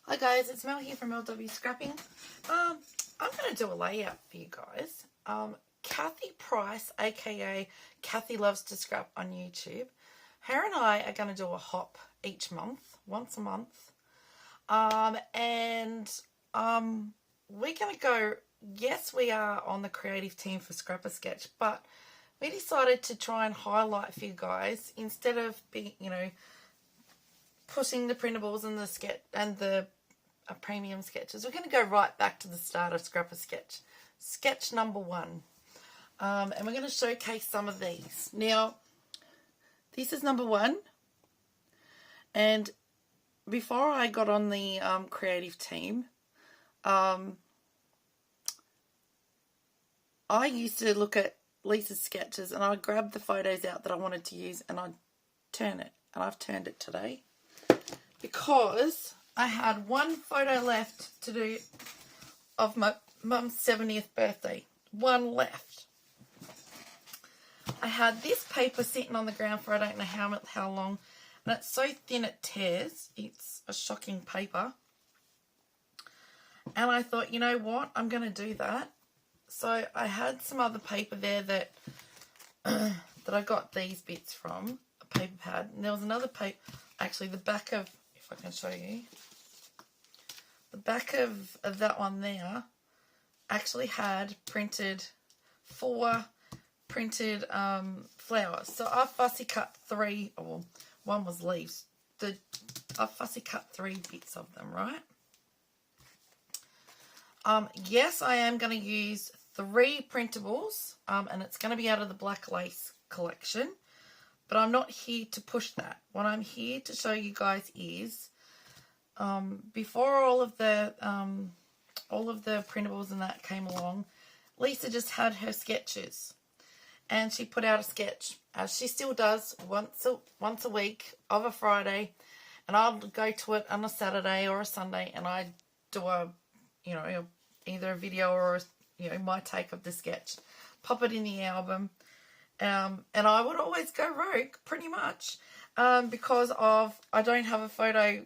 Hi guys, it's Mel here from LW Scrapping. I'm going to do a layout for you guys. Kathy Price, aka Kathy Loves to Scrap on YouTube. Her and I are going to do a hop each month, once a month. We're going to go, yes, we are on the creative team for Scrap a Sketch, but we decided to try and highlight for you guys instead of being, putting the printables and the sketch and the premium sketches. We're going to go right back to the start of Scrap a Sketch. Sketch number 1. And we're going to showcase some of these. Now, this is number 1. And before I got on the creative team, I used to look at Lisa's sketches and I'd grab the photos out that I wanted to use and I'd turn it. And I've turned it today because I had one photo left to do of my mum's 70th birthday. One left. I had this paper sitting on the ground for I don't know how long, and it's so thin it tears. It's a shocking paper. And I thought, you know what, I'm going to do that. So I had some other paper there that that I got these bits from, a paper pad. And there was another paper, actually the back of, if I can show you, the back of that one there actually had printed 4 printed flowers. So I fussy cut 3, or one was leaves. I fussy cut 3 bits of them, right? Yes, I am going to use 3 printables, and it's going to be out of the Black Lace collection, but I'm not here to push that. What I'm here to show you guys is, before all of the printables and that came along, Lisa just had her sketches, and she put out a sketch, as she still does, once a week of a Friday, and I'll go to it on a Saturday or a Sunday, and I do either a video or my take of the sketch, pop it in the album, and I would always go rogue pretty much, because I don't have a photo.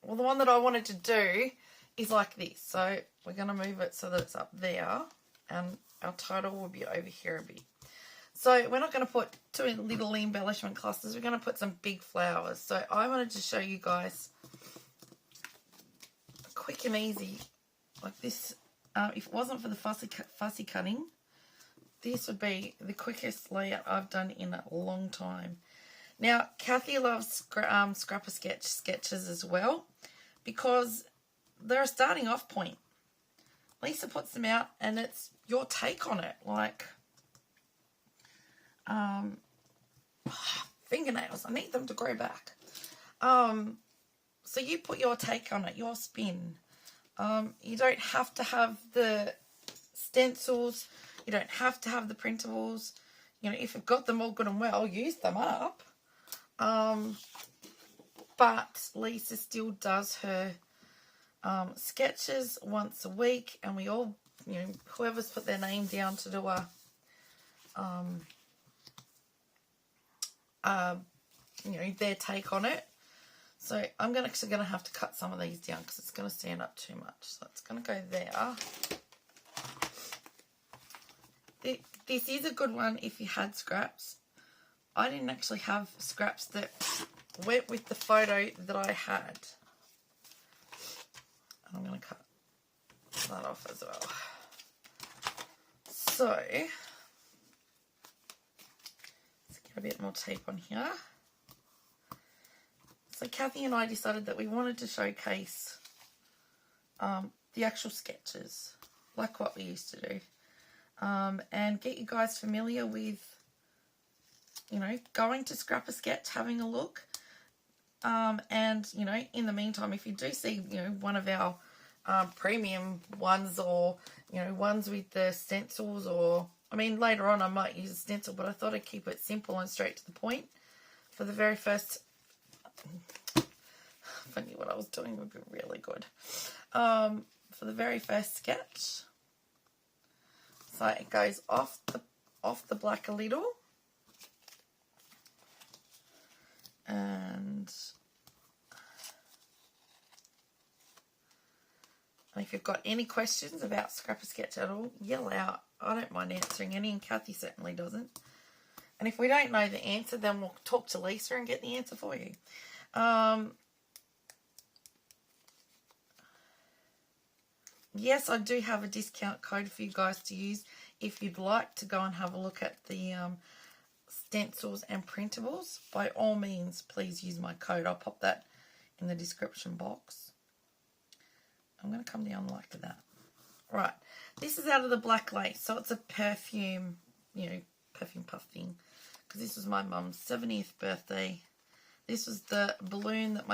Well, the one that I wanted to do is like this, so we're going to move it so that it's up there, and our title will be over here a bit. So we're not going to put 2 little embellishment clusters, we're going to put some big flowers. So I wanted to show you guys quick and easy like this. If it wasn't for the fussy cutting, this would be the quickest layout I've done in a long time. Now, Kathy loves Scrap a Sketch sketches as well, because they're a starting off point. Lisa puts them out and it's your take on it. Like, fingernails, I need them to grow back. So you put your take on it, your spin. You don't have to have the stencils. You don't have to have the printables. If you've got them all good and well, use them up. But Lisa still does her sketches once a week, and we all, whoever's put their name down to do their take on it. So I'm actually going to have to cut some of these down because it's going to stand up too much. So it's going to go there. This is a good one if you had scraps. I didn't actually have scraps that went with the photo that I had. I'm going to cut that off as well. So, let's get a bit more tape on here. So Kathy and I decided that we wanted to showcase the actual sketches, like what we used to do, and get you guys familiar with, going to Scrap a Sketch, having a look, and, in the meantime, if you do see, one of our premium ones, or, ones with the stencils, or, later on I might use a stencil, but I thought I'd keep it simple and straight to the point. For the very first, if I knew what I was doing, it would be really good. For the very first sketch, so it goes off the black a little, and got any questions about Scrap a Sketch at all, yell out. I don't mind answering any, and Kathy certainly doesn't. And if we don't know the answer, then we'll talk to Lisa and get the answer for you. Yes, I do have a discount code for you guys to use if you'd like to go and have a look at the stencils and printables. By all means, please use my code. I'll pop that in the description box. I'm going to come down like that. Right, this is out of the black lace, so it's a perfume, perfume puff thing, because this was my mum's 70th birthday. This was the balloon that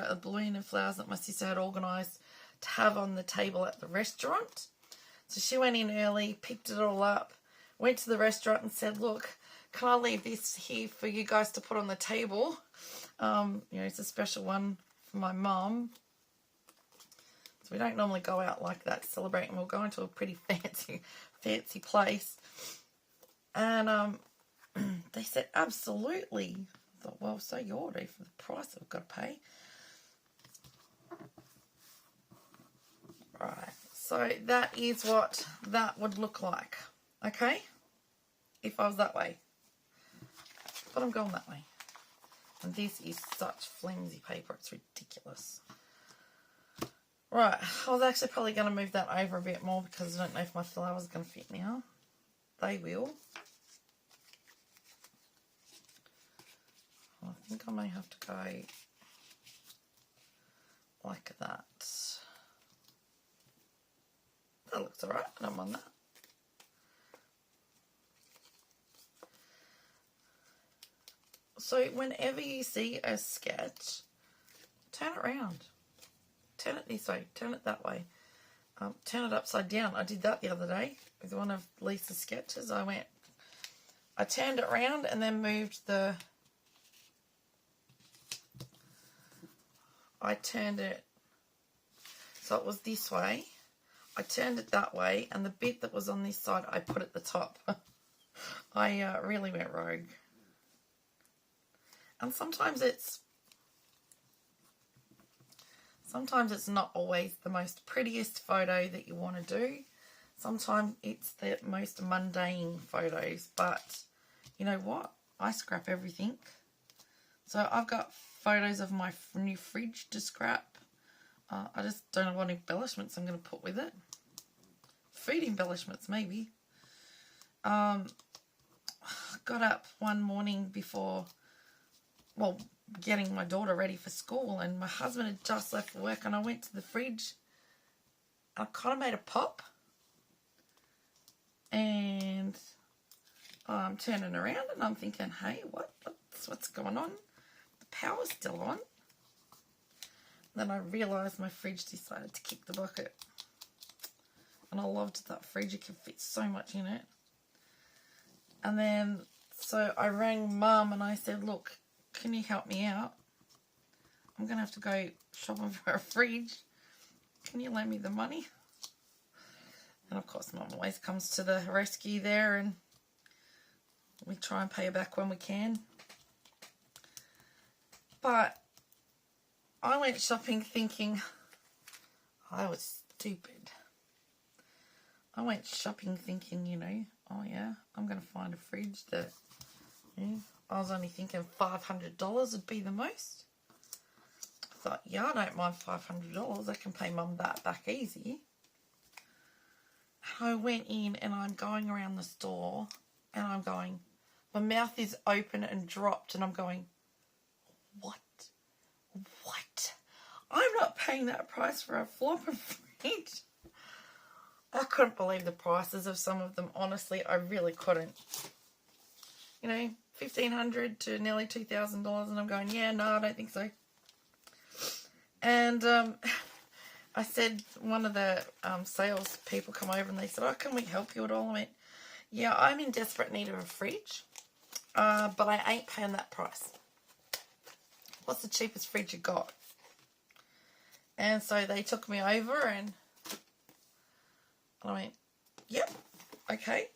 a balloon and flowers that my sister had organised to have on the table at the restaurant. So she went in early, picked it all up, went to the restaurant and said, look, can I leave this here for you guys to put on the table? It's a special one for my mum. So we don't normally go out like that celebrating. We'll go into a pretty fancy place. And they said, absolutely. I thought, well, so you ought to for the price I've got to pay. Right, so that is what that would look like, okay, if I was that way, but I'm going that way, and this is such flimsy paper, it's ridiculous. Right, I was actually probably going to move that over a bit more because I don't know if my flowers are going to fit now. They will. I think I may have to go like that. That looks alright, I don't mind that. So whenever you see a sketch, turn it around. Turn it this way, turn it that way. Turn it upside down. I did that the other day with one of Lisa's sketches. I turned it around and then moved I turned it so it was this way. I turned it that way, and the bit that was on this side, I put at the top. I really went rogue. And sometimes it's not always the most prettiest photo that you want to do. Sometimes it's the most mundane photos, but you know what? I scrap everything. So I've got photos of my new fridge to scrap. I just don't know what embellishments I'm going to put with it. Food embellishments, maybe. Got up one morning before, getting my daughter ready for school, and my husband had just left for work, and I went to the fridge. I kind of made a pop. And I'm turning around, and I'm thinking, hey, what's going on? The power's still on. Then I realised my fridge decided to kick the bucket. And I loved that fridge. You could fit so much in it. And then, so I rang Mum and I said, look, can you help me out? I'm going to have to go shopping for a fridge. Can you lend me the money? And of course, Mum always comes to the rescue there, and we try and pay her back when we can. But I went shopping thinking I was stupid. I went shopping thinking, oh yeah, I'm going to find a fridge that, I was only thinking $500 would be the most. I thought, yeah, I don't mind $500. I can pay Mum that back easy. I went in and I'm going around the store and I'm going, my mouth is open and dropped, and I'm going, what? I'm not paying that price for a flopper fridge. I couldn't believe the prices of some of them. Honestly, I really couldn't. $1,500 to nearly $2,000, and I'm going, yeah, no, I don't think so. And I said, one of the sales people come over and they said, oh, can we help you at all? I went, yeah, I'm in desperate need of a fridge, but I ain't paying that price. What's the cheapest fridge you got? And so they took me over, and I went, yep, okay.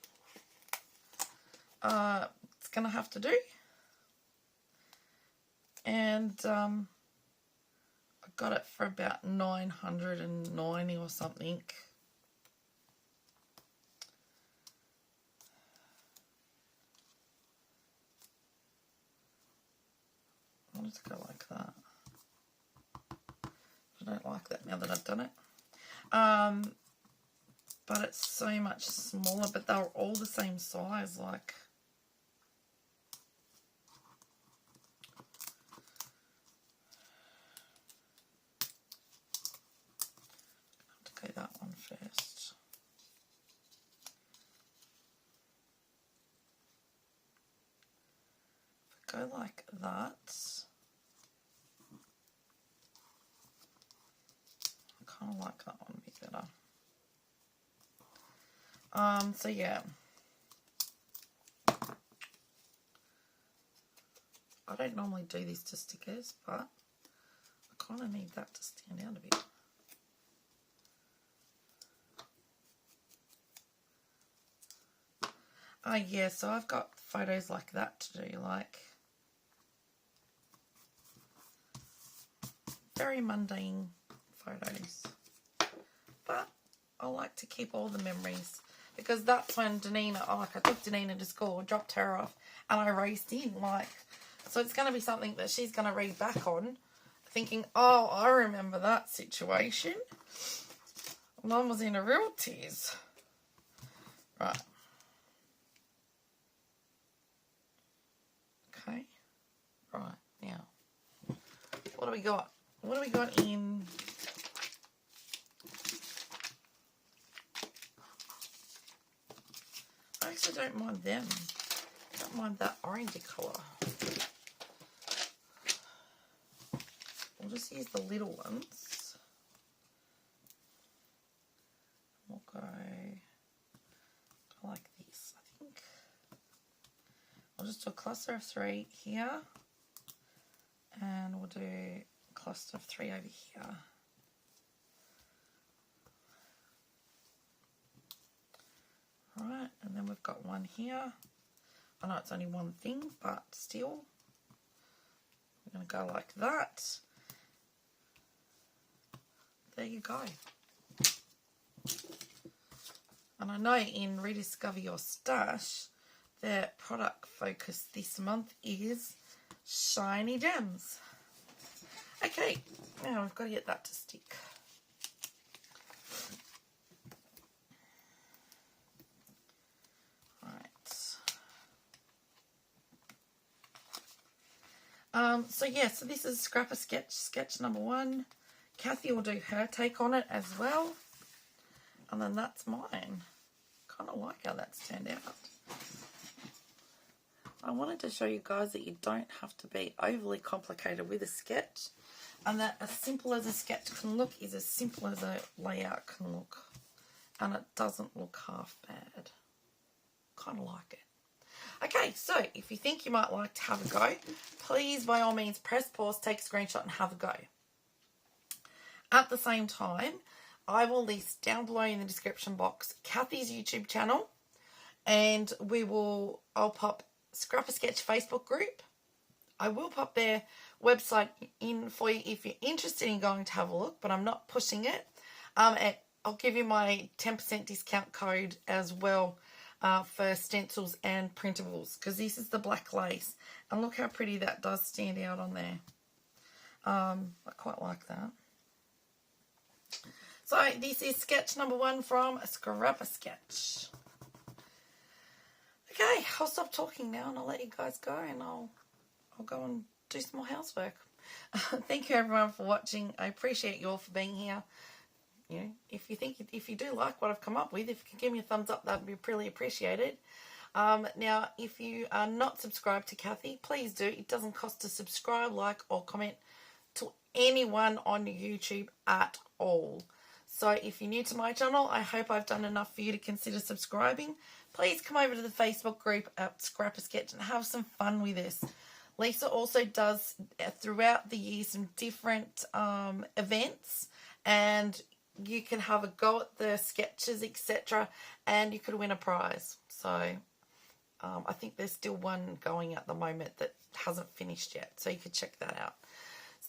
It's going to have to do. And I got it for about 990 or something. I want it to go like that. I don't like that now that I've done it. But it's so much smaller, but they're all the same size, like. I have to go that one first. If I go like that, I kind of like that one a bit better. So yeah. I don't normally do this to stickers, but I kind of need that to stand out a bit. Yeah, so I've got photos like that to do, like very mundane photos. But I like to keep all the memories, because that's when Danina, I took Danina to school, dropped her off, and I raced in, like, so it's going to be something that she's going to read back on, thinking, oh, I remember that situation. Mum was in a real tears. Right. Okay. Right, now, what do we got? What do we got in... I actually don't mind them. I don't mind that orangey colour. We'll just use the little ones. We'll go like this, I think. I'll just do a cluster of 3 here. And we'll do a cluster of 3 over here. Right, and then we've got one here. I know it's only one thing, but still. We're going to go like that. There you go. And I know in Rediscover Your Stash, their product focus this month is Shiny Gems. Okay, now we've got to get that to stick. So yeah, so this is Scrapper sketch number 1. Kathy will do her take on it as well. And then that's mine. Kind of like how that's turned out. I wanted to show you guys that you don't have to be overly complicated with a sketch. And that as simple as a sketch can look is as simple as a layout can look. And it doesn't look half bad. Kind of like it. Okay, so if you think you might like to have a go, please, by all means, press pause, take a screenshot and have a go. At the same time, I will list down below in the description box Kathy's YouTube channel, and I'll pop Scrapper Sketch Facebook group. I will pop their website in for you if you're interested in going to have a look, but I'm not pushing it. And I'll give you my 10% discount code as well. For stencils and printables, because this is the black lace, and look how pretty that does stand out on there. I quite like that. So this is sketch number 1 from Scrapper Sketch. Okay, I'll stop talking now and I'll let you guys go, and I'll go and do some more housework. Thank you everyone for watching. I appreciate you all for being here. You know, if you do like what I've come up with, if you can give me a thumbs up, that'd be really appreciated. Now, if you are not subscribed to Kathy, please do. It doesn't cost to subscribe, like, or comment to anyone on YouTube at all. So if you're new to my channel, I hope I've done enough for you to consider subscribing. Please come over to the Facebook group at Scrapper Sketch and have some fun with us. Lisa also does, throughout the year, some different events, and you can have a go at the sketches, etc., and you could win a prize. So I think there's still one going at the moment that hasn't finished yet, so you could check that out.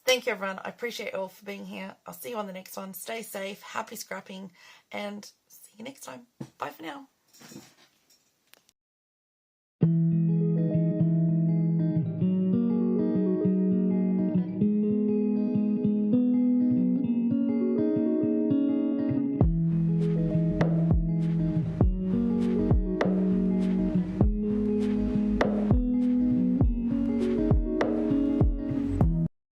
Thank you, everyone. I appreciate you all for being here. I'll see you on the next one. Stay safe, happy scrapping, and see you next time. Bye for now.